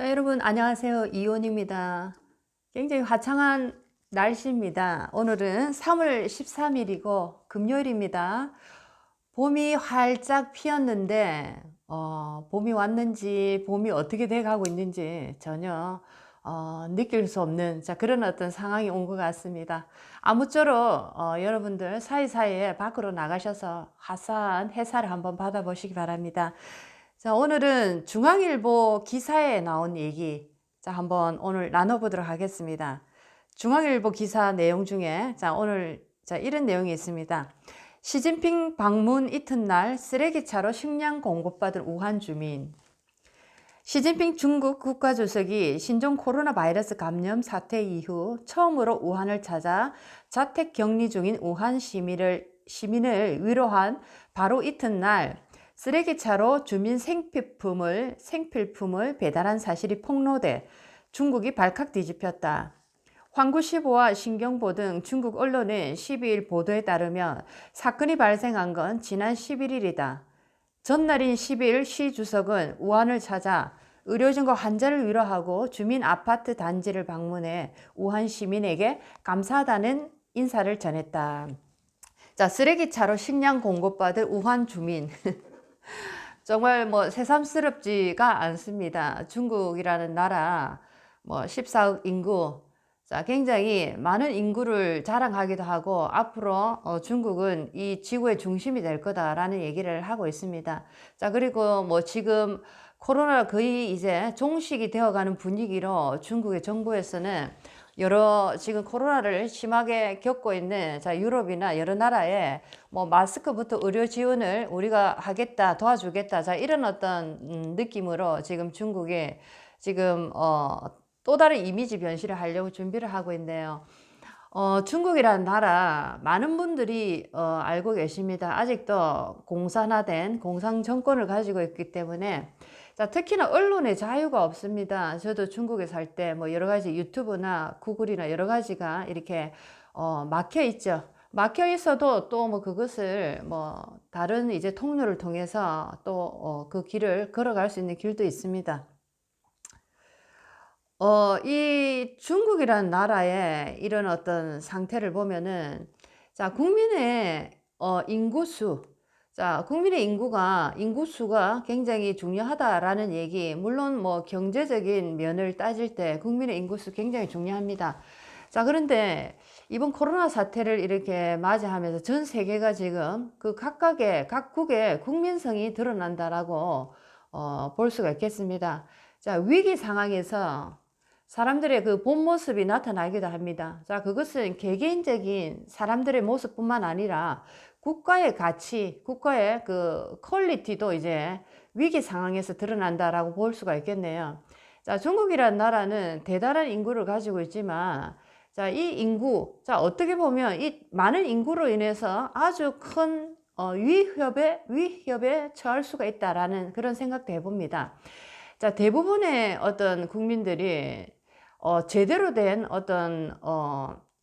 자, 여러분 안녕하세요. 이온입니다. 굉장히 화창한 날씨입니다. 오늘은 3월 13일이고 금요일입니다. 봄이 활짝 피었는데 봄이 왔는지 봄이 어떻게 돼가고 있는지 전혀 느낄 수 없는 그런 어떤 상황이 온 것 같습니다. 아무쪼록 여러분들 사이사이에 밖으로 나가셔서 화사한 햇살을 한번 받아보시기 바랍니다. 자, 오늘은 중앙일보 기사에 나온 얘기 한번 오늘 나눠보도록 하겠습니다. 중앙일보 기사 내용 중에 오늘 이런 내용이 있습니다. 시진핑 방문 이튿날 쓰레기차로 식량 공급받을 우한 주민. 시진핑 중국 국가주석이 신종 코로나 바이러스 감염 사태 이후 처음으로 우한을 찾아 자택 격리 중인 우한 시민을 위로한 바로 이튿날 쓰레기차로 주민 생필품을 배달한 사실이 폭로돼 중국이 발칵 뒤집혔다. 황구시보와 신경보 등 중국 언론의 12일 보도에 따르면 사건이 발생한 건 지난 11일이다. 전날인 10일 시 주석은 우한을 찾아 의료진과 환자를 위로하고 주민 아파트 단지를 방문해 우한 시민에게 감사하다는 인사를 전했다. 자, 쓰레기차로 식량 공급받을 우한 주민. 정말 새삼스럽지가 않습니다. 중국이라는 나라 14억 인구, 굉장히 많은 인구를 자랑하기도 하고 앞으로 중국은 이 지구의 중심이 될 거다라는 얘기를 하고 있습니다. 자, 그리고 지금 코로나가 거의 이제 종식이 되어가는 분위기로 중국의 정부에서는 지금 코로나를 심하게 겪고 있는 유럽이나 여러 나라에 마스크부터 의료 지원을 우리가 하겠다, 도와주겠다, 이런 어떤 느낌으로 지금 중국이 지금 또 다른 이미지 변신을 하려고 준비를 하고 있네요. 중국이라는 나라 많은 분들이 알고 계십니다. 아직도 공산화된 공산 정권을 가지고 있기 때문에 특히나 언론의 자유가 없습니다. 저도 중국에 살 때 여러 가지 유튜브나 구글이나 여러 가지가 이렇게 막혀 있죠. 막혀 있어도 또 그것을 다른 이제 통로를 통해서 또 그 길을 걸어갈 수 있는 길도 있습니다. 이 중국이라는 나라의 이런 어떤 상태를 보면은 국민의 인구수, 국민의 인구수가 굉장히 중요하다라는 얘기, 물론 경제적인 면을 따질 때 국민의 인구수 굉장히 중요합니다. 그런데 이번 코로나 사태를 이렇게 맞이하면서 전 세계가 지금 그 각국의 국민성이 드러난다라고 볼 수가 있겠습니다. 위기 상황에서 사람들의 그 본 모습이 나타나기도 합니다. 그것은 개개인적인 사람들의 모습뿐만 아니라 국가의 가치, 국가의 그 퀄리티도 이제 위기 상황에서 드러난다라고 볼 수가 있겠네요. 중국이라는 나라는 대단한 인구를 가지고 있지만, 이 인구, 어떻게 보면 이 많은 인구로 인해서 아주 큰 위협에 처할 수가 있다라는 그런 생각도 해봅니다. 대부분의 어떤 국민들이 제대로 된 어떤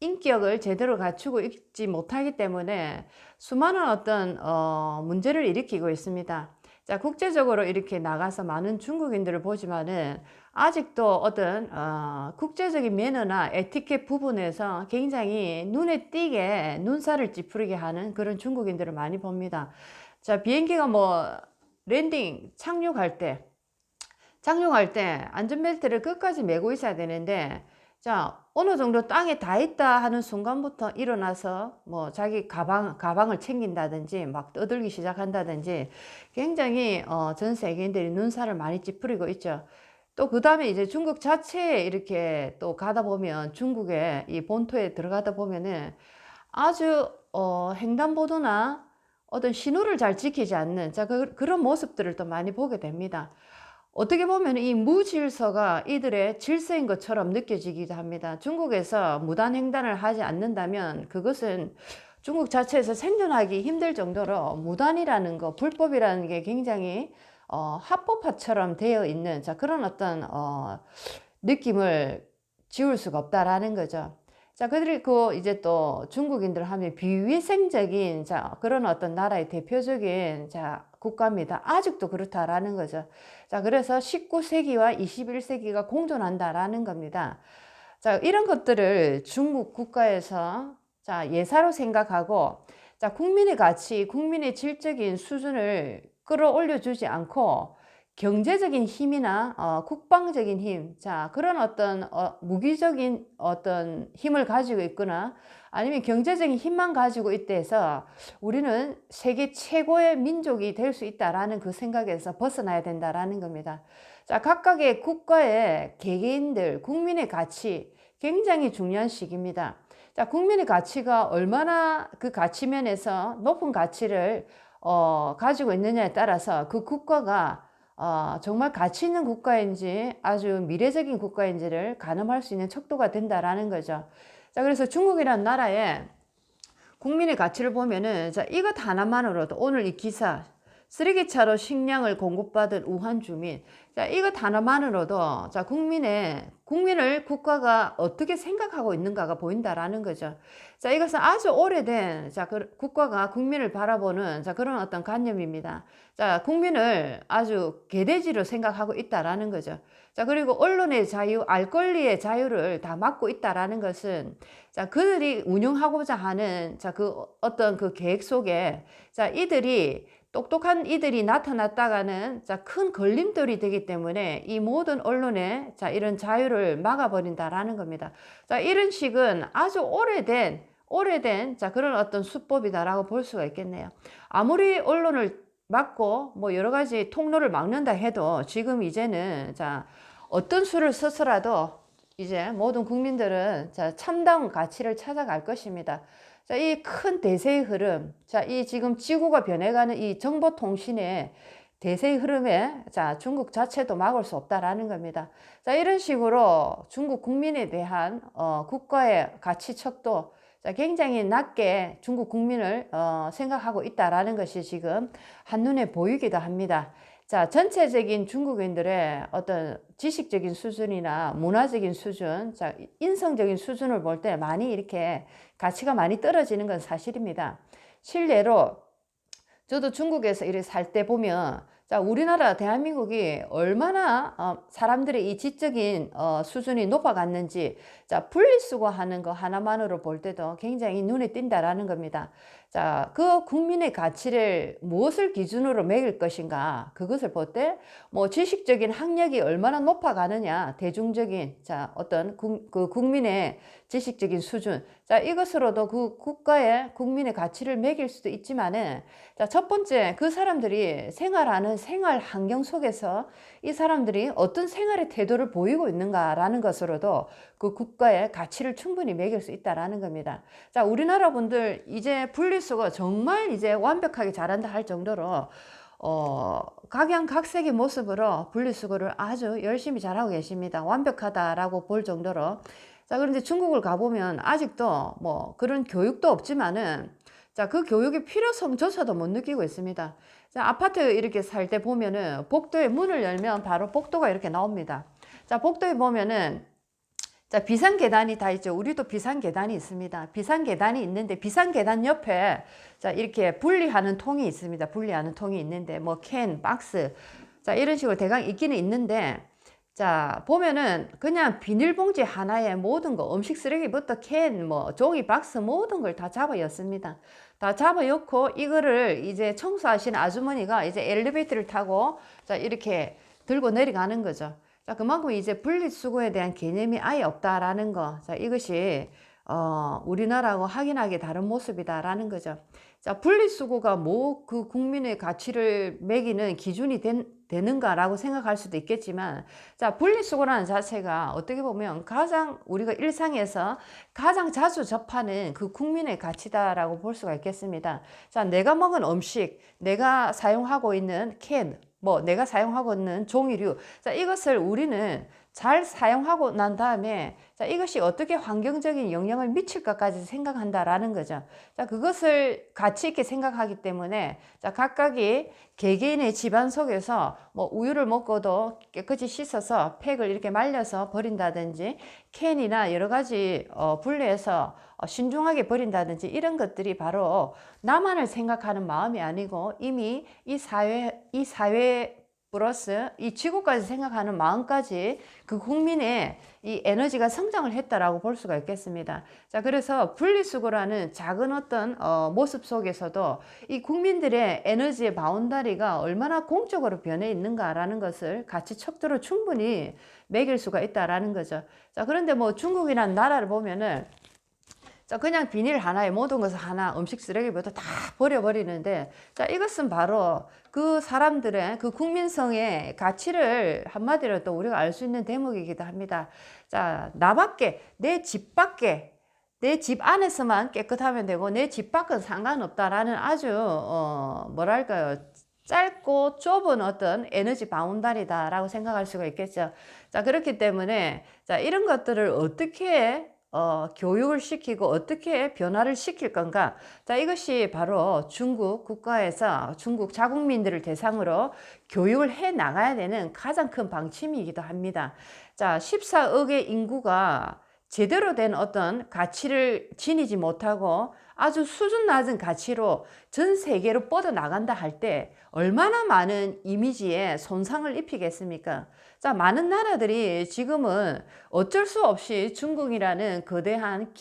인격을 제대로 갖추고 있지 못하기 때문에 수많은 어떤 문제를 일으키고 있습니다. 국제적으로 이렇게 나가서 많은 중국인들을 보지만은 아직도 어떤 국제적인 매너나 에티켓 부분에서 굉장히 눈에 띄게 눈살을 찌푸리게 하는 그런 중국인들을 많이 봅니다. 비행기가 랜딩 착륙할 때 안전벨트를 끝까지 매고 있어야 되는데, 어느 정도 땅에 닿아 있다 하는 순간부터 일어나서 자기 가방을 챙긴다든지 떠들기 시작한다든지 굉장히 전 세계인들이 눈살을 많이 찌푸리고 있죠. 또 그 다음에 이제 중국 자체에 이렇게 또 가다 보면, 중국의 이 본토에 들어가다 보면은 아주 횡단보도나 어떤 신호를 잘 지키지 않는 그런 모습들을 또 많이 보게 됩니다. 어떻게 보면 이 무질서가 이들의 질서인 것처럼 느껴지기도 합니다. 중국에서 무단횡단을 하지 않는다면 그것은 중국 자체에서 생존하기 힘들 정도로 무단이라는 거, 불법이라는 게 굉장히 합법화처럼 되어 있는 그런 어떤 느낌을 지울 수가 없다라는 거죠. 그리고 이제 또 중국인들 하면 비위생적인 그런 어떤 나라의 대표적인 국가입니다. 아직도 그렇다라는 거죠. 자, 그래서 19세기와 21세기가 공존한다라는 겁니다. 자, 이런 것들을 중국 국가에서 자, 예사로 생각하고 자, 국민의 가치, 국민의 질적인 수준을 끌어올려 주지 않고 경제적인 힘이나 국방적인 힘, 자, 그런 어떤 무기적인 어떤 힘을 가지고 있거나 아니면 경제적인 힘만 가지고 있다 해서 우리는 세계 최고의 민족이 될 수 있다라는 그 생각에서 벗어나야 된다라는 겁니다. 자, 각각의 국가의 개개인들, 국민의 가치 굉장히 중요한 시기입니다. 자, 국민의 가치가 얼마나 그 가치면에서 높은 가치를 가지고 있느냐에 따라서 그 국가가 정말 가치 있는 국가인지 아주 미래적인 국가인지를 가늠할 수 있는 척도가 된다라는 거죠. 자, 그래서 중국이라는 나라의 국민의 가치를 보면은 자, 이것 하나만으로도 오늘 이 기사 쓰레기차로 식량을 공급받은 우한 주민, 자, 이것 하나만으로도 자, 국민을 국가가 어떻게 생각하고 있는가가 보인다라는 거죠. 자, 이것은 아주 오래된 자, 국가가 국민을 바라보는 자, 그런 어떤 관념입니다. 자, 국민을 아주 개돼지로 생각하고 있다라는 거죠. 자, 그리고 언론의 자유, 알 권리의 자유를 다 막고 있다라는 것은 자, 그들이 운영하고자 하는 자, 그 어떤 그 계획 속에 자, 똑똑한 이들이 나타났다가는 자, 큰 걸림돌이 되기 때문에 이 모든 언론의 자, 이런 자유를 막아버린다라는 겁니다. 자, 이런 식은 아주 오래된 자, 그런 어떤 수법이다라고 볼 수가 있겠네요. 아무리 언론을 막고 뭐 여러 가지 통로를 막는다 해도 지금 이제는 자, 어떤 수를 써서라도 이제 모든 국민들은 자, 참다운 가치를 찾아갈 것입니다. 자, 이 큰 대세의 흐름, 자, 이 지금 지구가 변해가는 이 정보통신의 대세의 흐름에 자, 중국 자체도 막을 수 없다라는 겁니다. 자, 이런 식으로 중국 국민에 대한 국가의 가치척도 자, 굉장히 낮게 중국 국민을 생각하고 있다라는 것이 지금 한눈에 보이기도 합니다. 자, 전체적인 중국인들의 어떤 지식적인 수준이나 문화적인 수준, 자, 인성적인 수준을 볼 때 많이 이렇게 가치가 많이 떨어지는 건 사실입니다. 실례로 저도 중국에서 이렇게 살 때 보면 자, 우리나라 대한민국이 얼마나 사람들의 이 지적인 수준이 높아갔는지 자, 분리수거하는 거 하나만으로 볼 때도 굉장히 눈에 띈다라는 겁니다. 자, 그 국민의 가치를 무엇을 기준으로 매길 것인가 그것을 볼 때 뭐 지식적인 학력이 얼마나 높아가느냐 대중적인 자, 어떤 그 국민의 지식적인 수준 자, 이것으로도 그 국민의 가치를 매길 수도 있지만은 자, 첫 번째 그 사람들이 생활하는 생활 환경 속에서 이 사람들이 어떤 생활의 태도를 보이고 있는가라는 것으로도 그 국가의 가치를 충분히 매길 수 있다라는 겁니다. 자, 우리나라 분들 이제 분리수거 정말 이제 완벽하게 잘한다 할 정도로 각양각색의 모습으로 분리수거를 아주 열심히 잘하고 계십니다. 완벽하다라고 볼 정도로. 자, 그런데 중국을 가보면 아직도 뭐 그런 교육도 없지만은 자, 그 교육의 필요성조차도 못 느끼고 있습니다. 자, 아파트 이렇게 살 때 보면은 복도에 문을 열면 바로 복도가 이렇게 나옵니다. 자, 복도에 보면은 자, 비상계단이 다 있죠. 우리도 비상계단이 있습니다. 비상계단이 있는데 비상계단 옆에 자, 이렇게 분리하는 통이 있습니다. 분리하는 통이 있는데 뭐 캔, 박스 자, 이런 식으로 대강 있기는 있는데 자, 보면은 그냥 비닐봉지 하나에 모든 거 음식 쓰레기부터 캔, 뭐 종이 박스 모든 걸 다 잡아였습니다. 다 잡아놓고 이거를 이제 청소하시는 아주머니가 이제 엘리베이터를 타고 자, 이렇게 들고 내려가는 거죠. 자, 그만큼 이제 분리수거에 대한 개념이 아예 없다라는 거. 자, 이것이 우리나라하고 확연하게 다른 모습이다라는 거죠. 자, 분리수거가 뭐 그 국민의 가치를 매기는 기준이 되는가라고 생각할 수도 있겠지만, 자, 분리수거라는 자체가 어떻게 보면 가장 우리가 일상에서 가장 자주 접하는 그 국민의 가치다라고 볼 수가 있겠습니다. 자, 내가 먹은 음식, 내가 사용하고 있는 캔, 뭐 내가 사용하고 있는 종이류, 자, 이것을 우리는 잘 사용하고 난 다음에 자, 이것이 어떻게 환경적인 영향을 미칠까까지 생각한다라는 거죠. 자, 그것을 가치 있게 생각하기 때문에 자, 각각이 개개인의 집안 속에서 뭐 우유를 먹고도 깨끗이 씻어서 팩을 이렇게 말려서 버린다든지 캔이나 여러 가지 분리해서 신중하게 버린다든지 이런 것들이 바로 나만을 생각하는 마음이 아니고 이미 이 사회 플러스 이 지구까지 생각하는 마음까지 그 국민의 이 에너지가 성장을 했다라고 볼 수가 있겠습니다. 자, 그래서 분리수거라는 작은 어떤 모습 속에서도 이 국민들의 에너지의 바운다리가 얼마나 공적으로 변해 있는가라는 것을 같이 척도로 충분히 매길 수가 있다라는 거죠. 자, 그런데 뭐 중국이라는 나라를 보면은 자, 그냥 비닐 하나에 모든 것을 하나 음식 쓰레기부터 다 버려버리는데, 자, 이것은 바로 그 사람들의 그 국민성의 가치를 한마디로 또 우리가 알 수 있는 대목이기도 합니다. 자, 나밖에, 내 집 밖에, 내 집 안에서만 깨끗하면 되고, 내 집 밖은 상관없다라는 아주, 뭐랄까요. 짧고 좁은 어떤 에너지 바운다리다라고 생각할 수가 있겠죠. 자, 그렇기 때문에, 자, 이런 것들을 어떻게 교육을 시키고 어떻게 변화를 시킬 건가? 자, 이것이 바로 중국 국가에서 중국 자국민들을 대상으로 교육을 해 나가야 되는 가장 큰 방침이기도 합니다. 자, 14억의 인구가 제대로 된 어떤 가치를 지니지 못하고 아주 수준 낮은 가치로 전 세계로 뻗어나간다 할 때 얼마나 많은 이미지에 손상을 입히겠습니까? 자, 많은 나라들이 지금은 어쩔 수 없이 중국이라는 거대한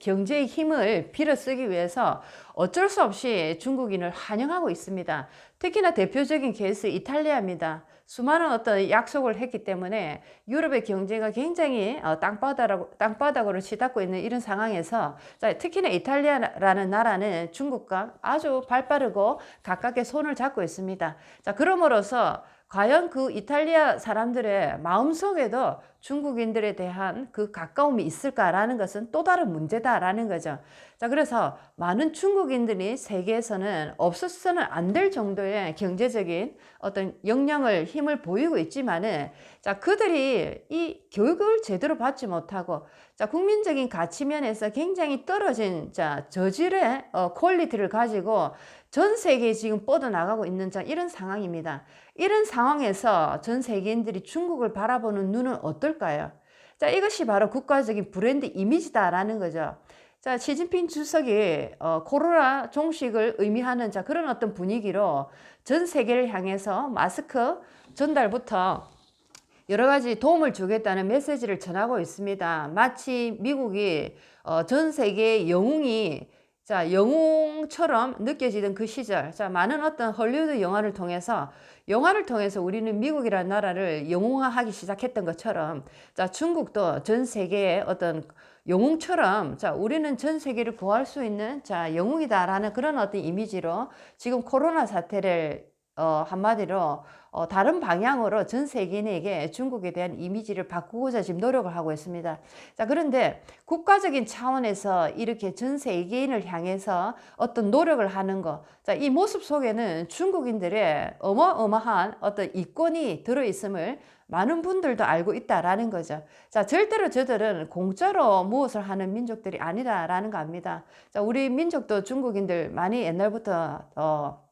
경제의 힘을 빌어쓰기 위해서 어쩔 수 없이 중국인을 환영하고 있습니다. 특히나 대표적인 케이스 이탈리아입니다. 수많은 어떤 약속을 했기 때문에 유럽의 경제가 굉장히 땅바닥으로 치닫고 있는 이런 상황에서 자, 특히나 이탈리아라는 나라는 중국과 아주 발빠르고 가깝게 손을 잡고 있습니다. 자, 그럼으로써 과연 그 이탈리아 사람들의 마음속에도 중국인들에 대한 그 가까움이 있을까라는 것은 또 다른 문제다라는 거죠. 자, 그래서 많은 중국인들이 세계에서는 없어서는 안 될 정도의 경제적인 어떤 역량을, 힘을 보이고 있지만은, 자, 그들이 이 교육을 제대로 받지 못하고, 자, 국민적인 가치면에서 굉장히 떨어진, 자, 저질의 퀄리티를 가지고 전 세계에 지금 뻗어나가고 있는 자, 이런 상황입니다. 이런 상황에서 전 세계인들이 중국을 바라보는 눈은 어떨까요? 자, 이것이 바로 국가적인 브랜드 이미지다라는 거죠. 자, 시진핑 주석이 코로나 종식을 의미하는 자, 그런 어떤 분위기로 전 세계를 향해서 마스크 전달부터 여러 가지 도움을 주겠다는 메시지를 전하고 있습니다. 마치 미국이 전 세계의 영웅이 자, 영웅처럼 느껴지던 그 시절, 자, 많은 어떤 헐리우드 영화를 통해서 우리는 미국이라는 나라를 영웅화하기 시작했던 것처럼, 자, 중국도 전 세계의 어떤 영웅처럼, 자, 우리는 전 세계를 구할 수 있는, 자, 영웅이다라는 그런 어떤 이미지로 지금 코로나 사태를 한마디로 다른 방향으로 전 세계인에게 중국에 대한 이미지를 바꾸고자 지금 노력을 하고 있습니다. 자, 그런데 국가적인 차원에서 이렇게 전 세계인을 향해서 어떤 노력을 하는 것, 자, 이 모습 속에는 중국인들의 어마어마한 어떤 이권이 들어있음을 많은 분들도 알고 있다라는 거죠. 자, 절대로 저들은 공짜로 무엇을 하는 민족들이 아니다라는 거 압니다. 자, 우리 민족도 중국인들 많이 옛날부터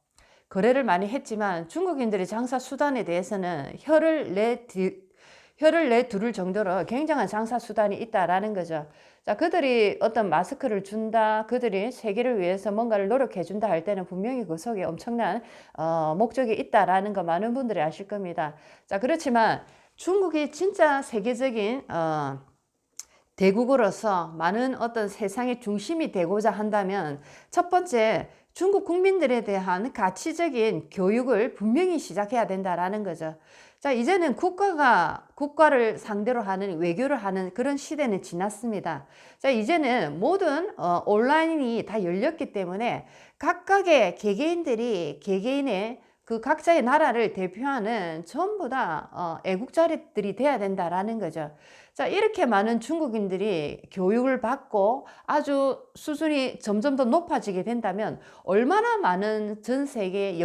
거래를 많이 했지만 중국인들의 장사 수단에 대해서는 혀를 내두를 정도로 굉장한 장사 수단이 있다라는 거죠. 자, 그들이 어떤 마스크를 준다, 그들이 세계를 위해서 뭔가를 노력해 준다 할 때는 분명히 그 속에 엄청난 목적이 있다라는 거 많은 분들이 아실 겁니다. 자, 그렇지만 중국이 진짜 세계적인 대국으로서 많은 어떤 세상의 중심이 되고자 한다면 첫 번째 중국 국민들에 대한 가치적인 교육을 분명히 시작해야 된다라는 거죠. 자, 이제는 국가를 상대로 하는 외교를 하는 그런 시대는 지났습니다. 자, 이제는 모든 온라인이 다 열렸기 때문에 각각의 개개인의 그 각자의 나라를 대표하는 전부 다 애국자들이 돼야 된다라는 거죠. 자, 이렇게 많은 중국인들이 교육을 받고 아주 수준이 점점 더 높아지게 된다면 얼마나 많은 전 세계에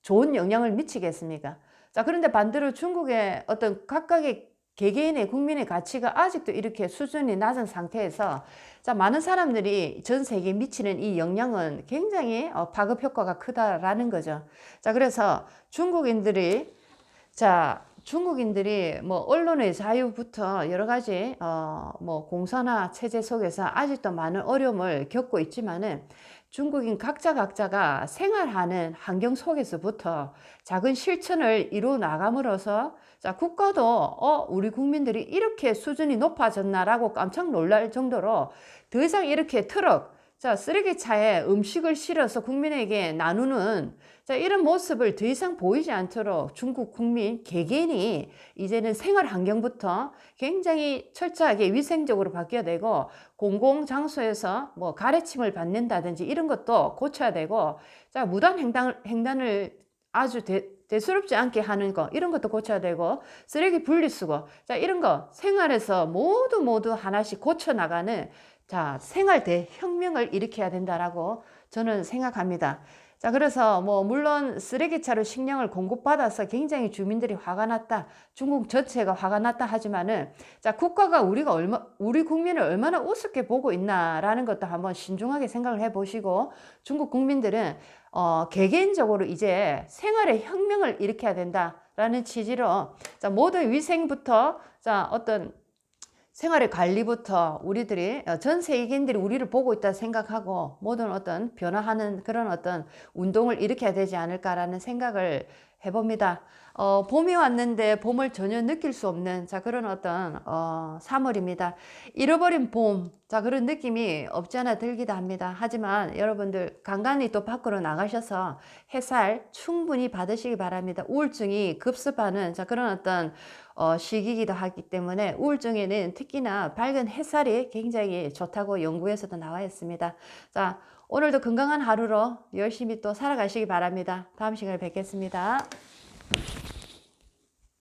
좋은 영향을 미치겠습니까? 자, 그런데 반대로 중국의 어떤 각각의 개개인의 국민의 가치가 아직도 이렇게 수준이 낮은 상태에서 자, 많은 사람들이 전 세계에 미치는 이 영향은 굉장히 파급 효과가 크다라는 거죠. 자, 그래서 중국인들이 뭐 언론의 자유부터 여러 가지 뭐 공산화 체제 속에서 아직도 많은 어려움을 겪고 있지만은 중국인 각자가 생활하는 환경 속에서부터 작은 실천을 이루어 나감으로써 자, 국가도 우리 국민들이 이렇게 수준이 높아졌나라고 깜짝 놀랄 정도로 더 이상 이렇게 쓰레기차에 음식을 실어서 국민에게 나누는 자, 이런 모습을 더 이상 보이지 않도록 중국 국민 개개인이 이제는 생활 환경부터 굉장히 철저하게 위생적으로 바뀌어야 되고 공공장소에서 뭐 가래침을 받는다든지 이런 것도 고쳐야 되고 자, 무단 횡단을 아주 대수롭지 않게 하는 거 이런 것도 고쳐야 되고 쓰레기 분리수거 자, 이런 거 생활에서 모두 하나씩 고쳐 나가는 자, 생활 대혁명을 일으켜야 된다라고 저는 생각합니다. 자, 그래서 뭐 물론 쓰레기차로 식량을 공급받아서 굉장히 주민들이 화가 났다. 중국 전체가 화가 났다 하지만은 자, 국가가 우리 국민을 얼마나 우습게 보고 있나라는 것도 한번 신중하게 생각을 해 보시고 중국 국민들은 개개인적으로 이제 생활의 혁명을 일으켜야 된다라는 취지로 자, 모든 위생부터 자, 어떤 생활의 관리부터 우리들이 전 세계인들이 우리를 보고 있다 생각하고 모든 어떤 변화하는 그런 어떤 운동을 일으켜야 되지 않을까라는 생각을 해봅니다. 봄이 왔는데 봄을 전혀 느낄 수 없는 자 그런 어떤 3월입니다. 잃어버린 봄 자 그런 느낌이 없지 않아 들기도 합니다. 하지만 여러분들 간간히 또 밖으로 나가셔서 햇살 충분히 받으시기 바랍니다. 우울증이 급습하는 자 그런 어떤 시기이기도 하기 때문에 우울증에는 특히나 밝은 햇살이 굉장히 좋다고 연구에서도 나와 있습니다. 자, 오늘도 건강한 하루로 열심히 또 살아가시기 바랍니다. 다음 시간에 뵙겠습니다.